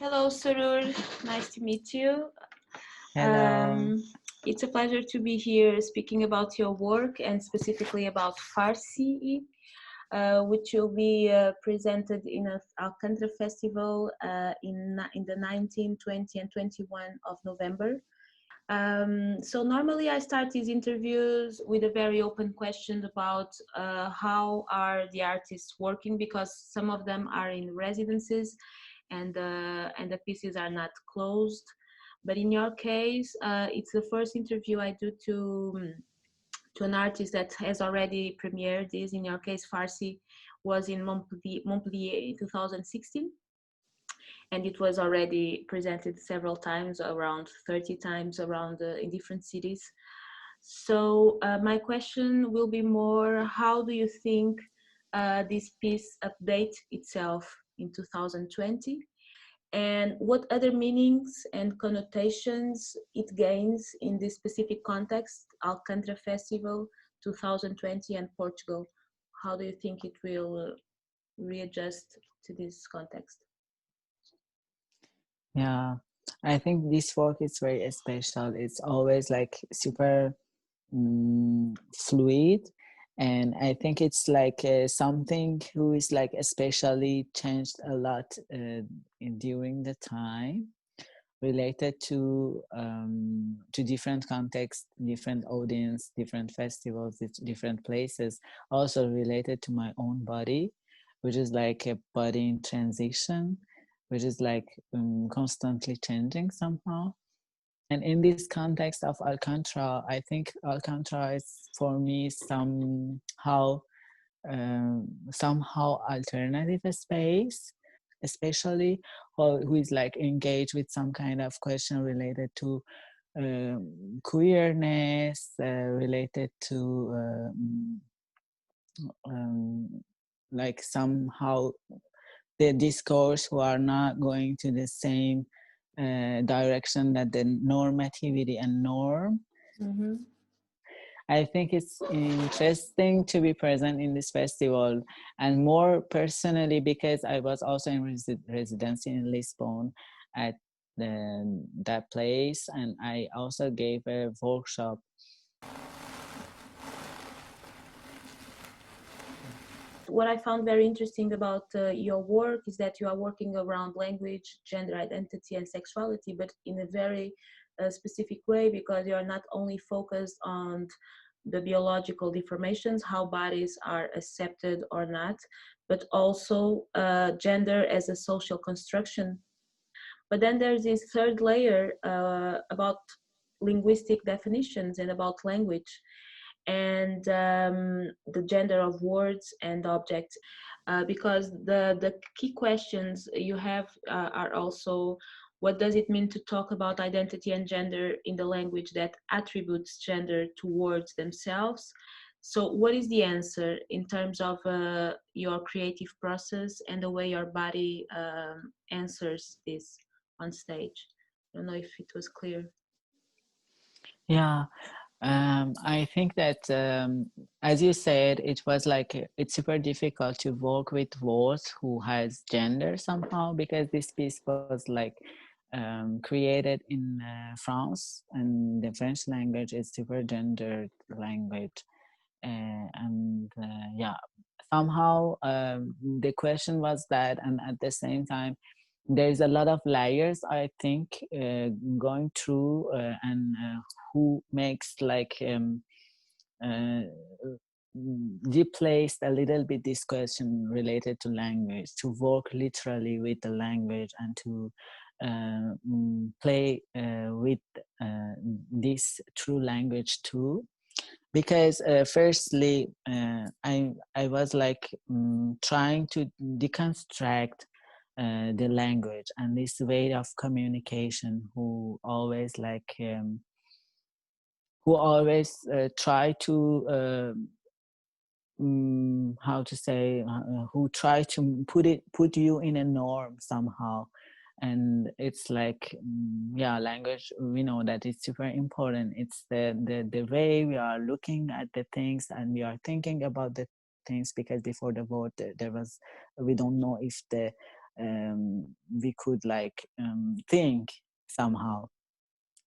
Hello, Sorour. Nice to meet you. Hello. It's a pleasure to be here speaking about your work and specifically about Farci.e, which will be presented in a Alkantara festival in the 19, 20, and 21 of November. So normally I start these interviews with a very open question about how are the artists working, because some of them are in residencies and the pieces are not closed. But in your case, it's the first interview I do to an artist that has already premiered this. In your case, Farsi was in Montpellier in 2016, and it was already presented several times, around 30 times around in different cities. So my question will be more, how do you think this piece updates itself in 2020? And what other meanings and connotations it gains in this specific context, Alcantara Festival 2020 and Portugal? How do you think it will readjust to this context? Yeah, I think this work is very special. It's always like super fluid, and I think it's like something who is like especially changed a lot during the time, related to different contexts, different audience, different festivals, different places. Also related to my own body, which is like a body in transition, which is like constantly changing somehow. And in this context of Alcantara, I think Alcantara is for me somehow alternative space, especially who is like engaged with some kind of question related to queerness, related to like somehow the discourse who are not going to the same direction that the normativity and norm. Mm-hmm. I think it's interesting to be present in this festival, and more personally because I was also in residency in Lisbon at that place, and I also gave a workshop. What I found very interesting about your work is that you are working around language, gender identity, and sexuality, but in a very specific way, because you are not only focused on the biological deformations, how bodies are accepted or not, but also gender as a social construction. But then there's this third layer about linguistic definitions and about language and the gender of words and objects, because the key questions you have are also, what does it mean to talk about identity and gender in the language that attributes gender to words themselves? So what is the answer in terms of your creative process and the way your body answers this on stage? I don't know if it was clear. Yeah, I think that, as you said, it was like it's super difficult to work with words who has gender somehow, because this piece was like created in France, and the French language is super gendered language, and yeah, somehow the question was that, and at the same time there's a lot of layers, I think, going through, and who makes like replaced a little bit this question related to language, to work literally with the language and to play with this true language too. Because firstly, I was like trying to deconstruct the language and this way of communication, who always try to how to say, who try to put you in a norm somehow. And it's like, yeah, language, we know that it's super important. It's the way we are looking at the things and we are thinking about the things, because before the vote there was, we don't know if the we could like think somehow.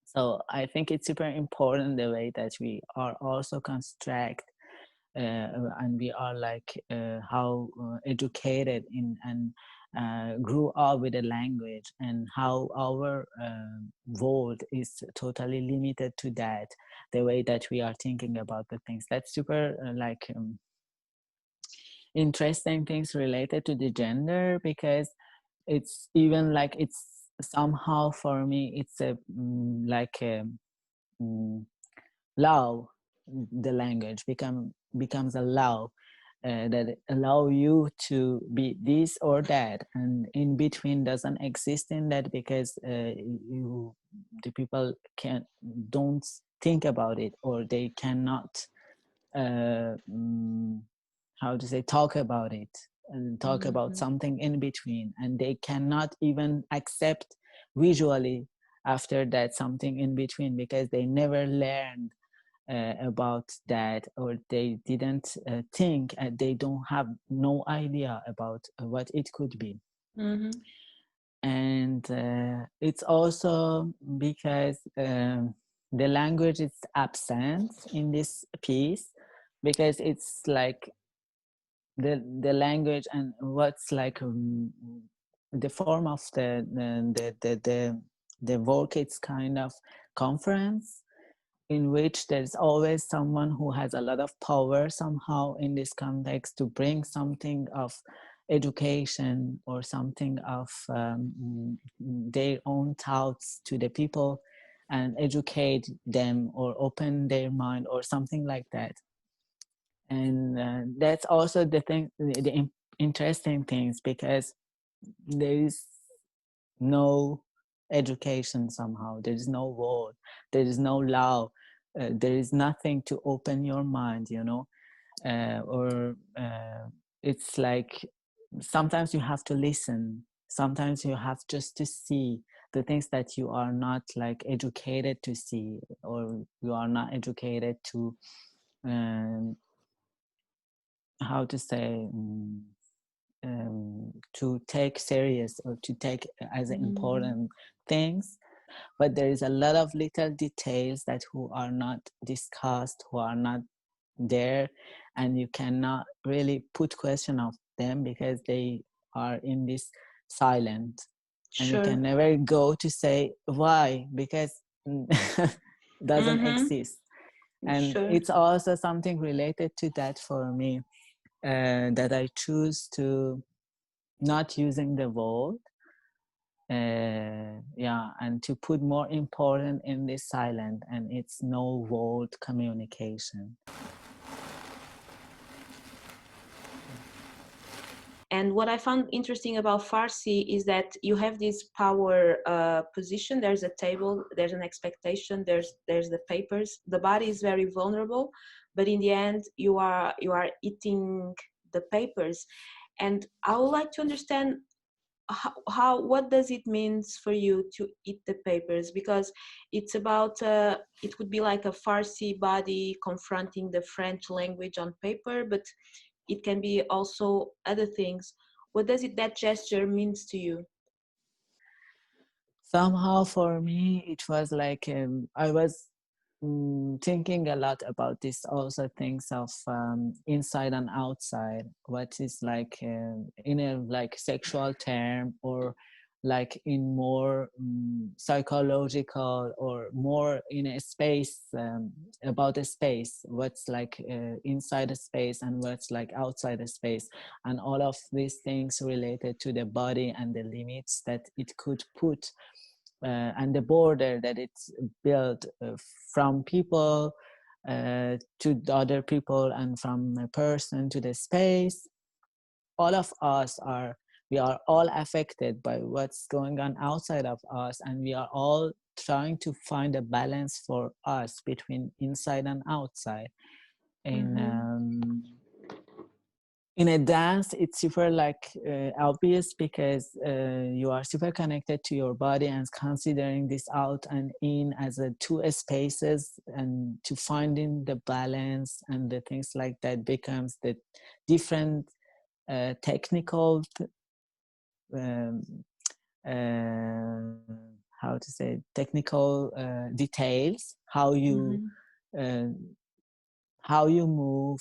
So I think it's super important the way that we are also construct and we are like how educated in and grew up with a language, and how our world is totally limited to that, the way that we are thinking about the things. That's super interesting things related to the gender, because it's even like it's somehow for me it's a like a law. The language becomes a law that allow you to be this or that, and in between doesn't exist in that, because the people don't think about it, or they cannot how to say talk about it, and talk about something in between, and they cannot even accept visually after that something in between, because they never learned about that, or they didn't think, and they don't have no idea about what it could be. And it's also because the language is absent in this piece, because it's like the language and what's like the form of the work, it's kind of conference in which there's always someone who has a lot of power somehow in this context to bring something of education or something of their own thoughts to the people and educate them or open their mind or something like that. And that's also the thing, the interesting things, because there is no education somehow, there is no word, there is no law, there is nothing to open your mind, you know, or it's like sometimes you have to listen, sometimes you have just to see the things that you are not like educated to see, or you are not educated to how to say to take serious, or to take as important things. But there is a lot of little details that who are not discussed, who are not there, and you cannot really put question of them because they are in this silent. And you can never go to say why, because doesn't exist. And it's also something related to that for me, that I choose to not using the word, and to put more important in this silent, and it's no word communication. And what I found interesting about Farsi is that you have this power position. There's a table, there's an expectation, there's the papers. The body is very vulnerable, but in the end, you are eating the papers. And I would like to understand how what does it mean for you to eat the papers, because it's about it could be like a Farsi body confronting the French language on paper, but it can be also other things. What does it, that gesture means to you? Somehow for me it was like I was thinking a lot about this also, things of inside and outside, what is like in a like sexual term, or like in more psychological, or more in a space, about a space, what's like inside a space and what's like outside a space, and all of these things related to the body and the limits that it could put, and the border that it's built from people to the other people, and from a person to the space. All of us we are all affected by what's going on outside of us, and we are all trying to find a balance for us between inside and outside. In a dance, it's super like obvious, because you are super connected to your body and considering this out and in as a two spaces, and to finding the balance and the things like that becomes the different technical um, how to say, technical details, uh, how you move.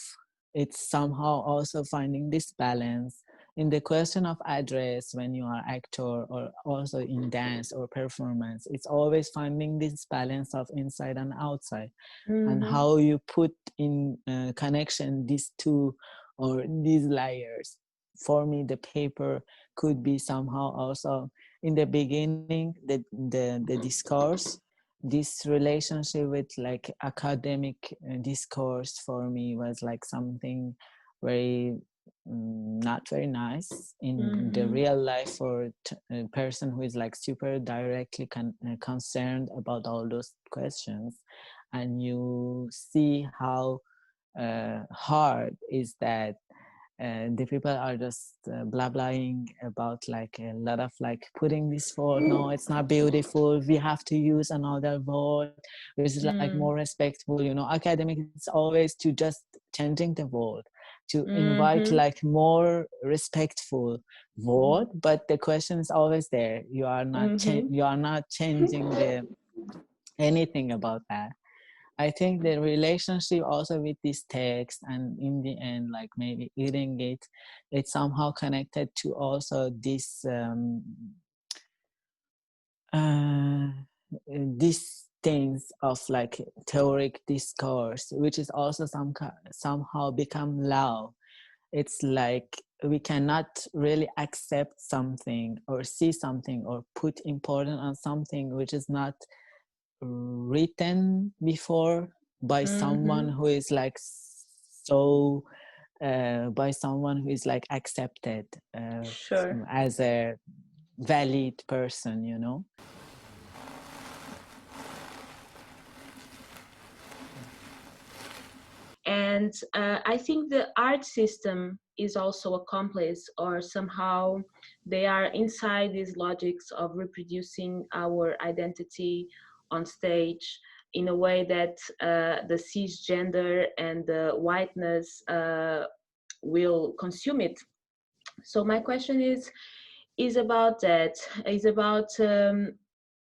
It's somehow also finding this balance in the question of address when you are actor, or also in dance or performance. It's always finding this balance of inside and outside, and how you put in connection these two or these layers. For me, the paper could be somehow also in the beginning, the discourse, this relationship with like academic discourse for me was like something very not very nice in the real life for a person who is like super directly concerned about all those questions. And you see how hard is that the people are just blah blahing about like a lot of like putting this word, no, it's not beautiful, we have to use another word which is like more respectful. You know, academic is always to just changing the word to invite like more respectful word, but the question is always there. You are not you are not changing the anything about that. I think the relationship also with this text, and in the end, like maybe eating it, it's somehow connected to also this these things of like theoric discourse, which is also somehow become law. It's like we cannot really accept something or see something or put importance on something which is not written before by someone who is like so by someone who is like accepted Sure. as a valid person, you know. And I think the art system is also accomplice, or somehow they are inside these logics of reproducing our identity on stage in a way that the cisgender and the whiteness will consume it. So my question is about that, is about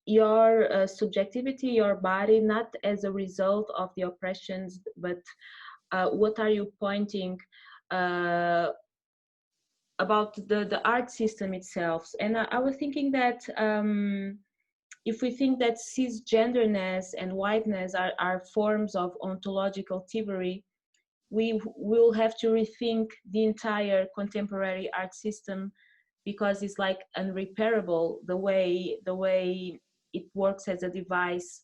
your subjectivity, your body, not as a result of the oppressions, but what are you pointing about the art system itself? And I was thinking that if we think that cisgenderness and whiteness are forms of ontological thievery, we will have to rethink the entire contemporary art system, because it's like unrepairable the way it works as a device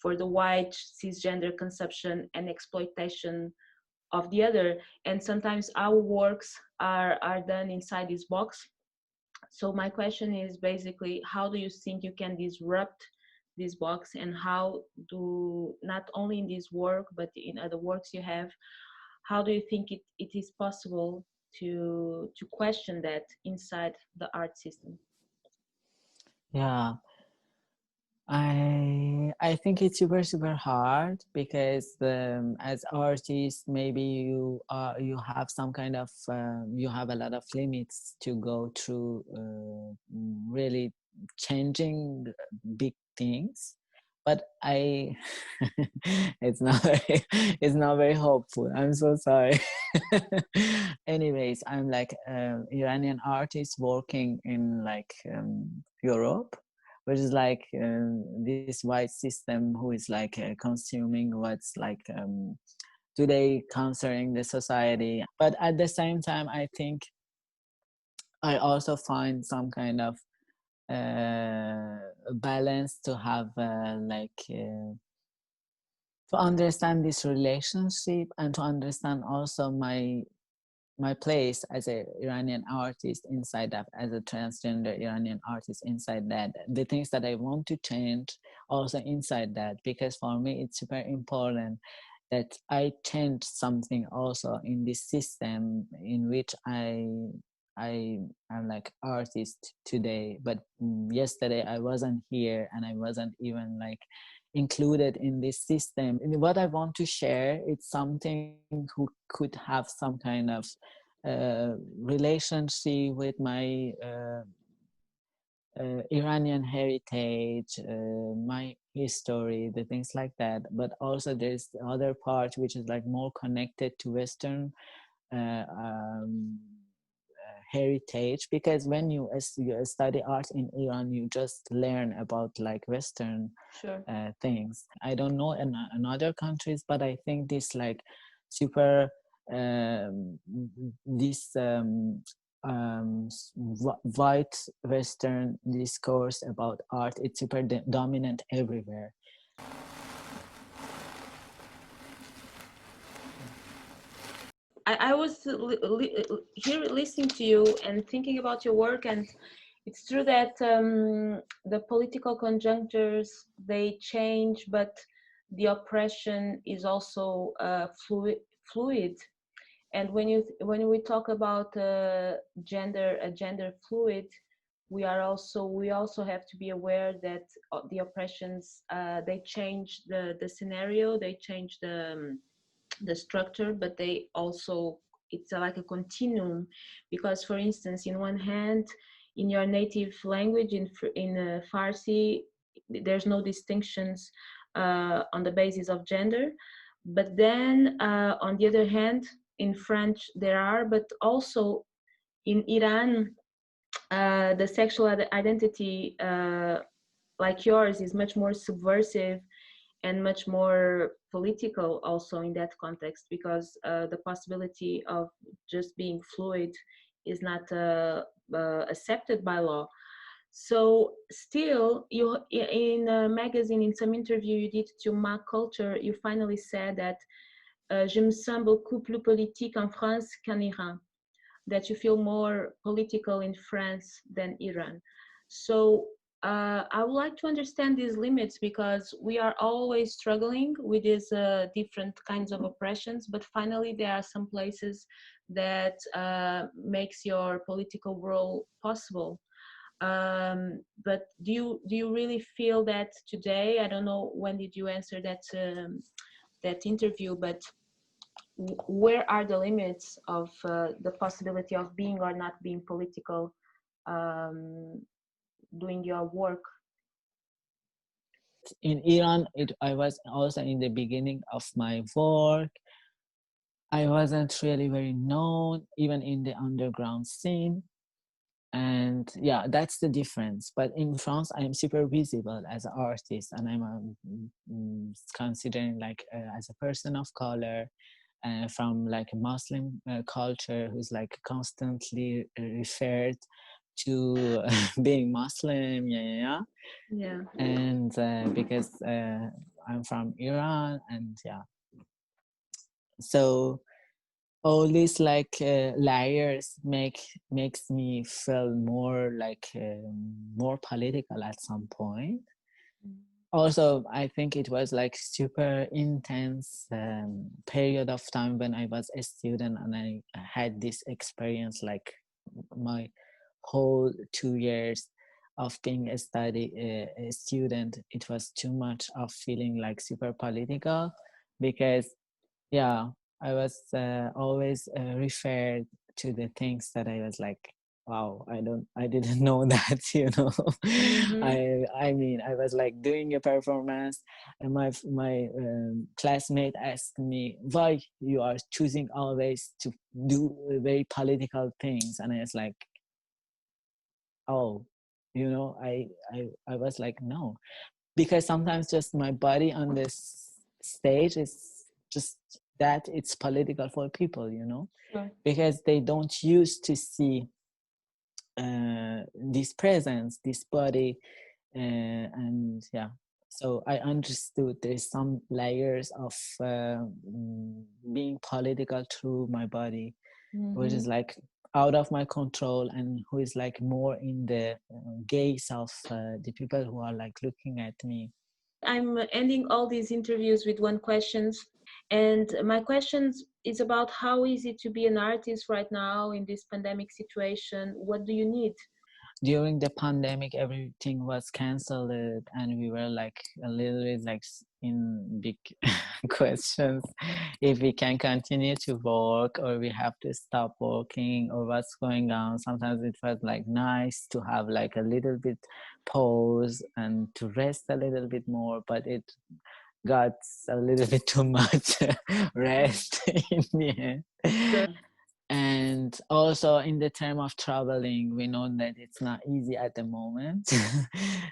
for the white cisgender consumption and exploitation of the other. And sometimes our works are done inside this box. So my question is basically, how do you think you can disrupt this box, and how do, not only in this work but in other works you have, how do you think it is possible to question that inside the art system? Yeah, I think it's super hard because as artists, maybe you have some kind of you have a lot of limits to go through, really changing big things. But I it's not very hopeful. I'm so sorry. Anyways, I'm like Iranian artist working in like Europe, which is like this white system who is like consuming what's like today concerning the society. But at the same time, I think I also find some kind of balance to have to understand this relationship, and to understand also my place as a Iranian artist inside that, as a transgender Iranian artist inside that, the things that I want to change also inside that, because for me it's super important that I change something also in this system in which I am like artist today, but yesterday I wasn't here and I wasn't even like included in this system. And what I want to share, it's something who could have some kind of relationship with my Iranian heritage, my history, the things like that. But also there's the other part which is like more connected to Western uh, um, heritage, because when you study art in Iran, you just learn about like Western Sure. things. I don't know in other countries, but I think this like super this white Western discourse about art, it's super dominant everywhere. I was here listening to you and thinking about your work, and it's true that the political conjunctures, they change, but the oppression is also fluid. And when we talk about gender fluid, we also have to be aware that the oppressions, they change the scenario, they change the structure, but they also, it's like a continuum. Because for instance, in one hand, in your native language, in Farsi, there's no distinctions on the basis of gender. But then on the other hand, in French there are, but also in Iran, the sexual identity, like yours, is much more subversive and much more political also in that context, because the possibility of just being fluid is not accepted by law. So still, you, in a magazine, in some interview you did to Ma Culture, you finally said that je me sens beaucoup plus politique en France qu'en Iran, that you feel more political in France than Iran. So I would like to understand these limits, because we are always struggling with these different kinds of oppressions, but finally there are some places that makes your political role possible. But do you really feel that today? I don't know when did you answer that interview, but where are the limits of the possibility of being or not being political, doing your work? In Iran, I was also in the beginning of my work. I wasn't really very known, even in the underground scene. And yeah, that's the difference. But in France, I am super visible as an artist, and I'm considering like as a person of color, from like a Muslim culture, who's like constantly referred to being Muslim. Yeah. And because I'm from Iran, and yeah, so all these like layers makes me feel more like more political at some point. Also, I think it was like super intense period of time when I was a student, and I had this experience like my whole 2 years of being a student. It was too much of feeling like super political, because yeah, I was always referred to the things that I was like, wow, I didn't know that, you know. Mm-hmm. I mean, I was like doing a performance, and my classmate asked me, why you are choosing always to do very political things, and I was like, oh, you know, I was like, no, because sometimes just my body on this stage is just that it's political for people, you know. Sure. Because they don't used to see this presence, this body, and yeah, so I understood there's some layers of being political through my body, which is like out of my control, and who is like more in the gaze of the people who are like looking at me. I'm ending all these interviews with one question, and my question is about how easy to be an artist right now in this pandemic situation. What do you need? During the pandemic, everything was canceled, and we were like a little bit like in big questions, if we can continue to work or we have to stop working or what's going on. Sometimes it felt like nice to have like a little bit pause and to rest a little bit more, but it got a little bit too much rest in the end. And also in the term of traveling, we know that it's not easy at the moment.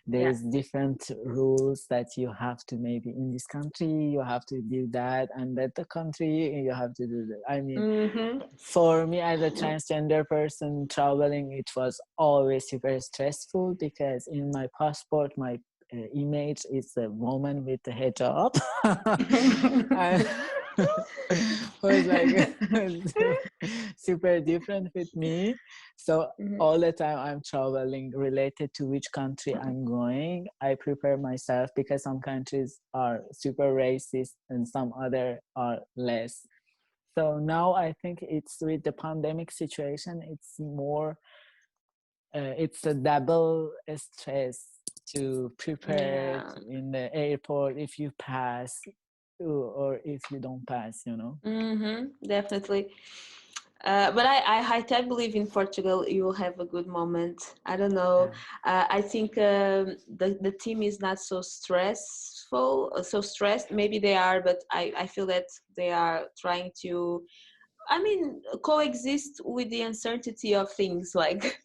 There's different rules that you have to, maybe in this country you have to do that, and that the country you have to do that. I mean, for me as a transgender person traveling, it was always super stressful because in my passport, my image is a woman with a hijab. And was like super different with me. So all the time I'm traveling related to which country I'm going, I prepare myself because some countries are super racist and some other are less. So now I think it's with the pandemic situation, it's more it's a double stress to prepare in the airport if you pass or if you don't pass, you know. Definitely. But I believe in Portugal you will have a good moment. I don't know. I think the team is not so stressed. Maybe they are, but I feel that they are trying to, I mean, coexist with the uncertainty of things. Like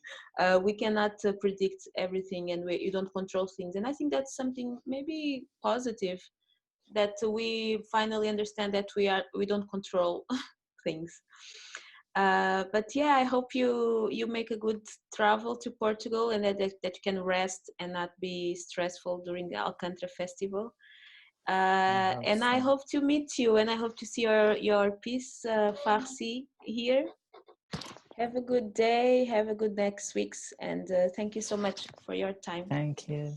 we cannot predict everything, and you don't control things. And I think that's something maybe positive, that we finally understand that we don't control things. But yeah, I hope you make a good travel to Portugal, and that you can rest and not be stressful during the Alcantara festival. And I hope to meet you, and I hope to see your piece, Farci, here. Have a good day, have a good next weeks, and thank you so much for your time. Thank you.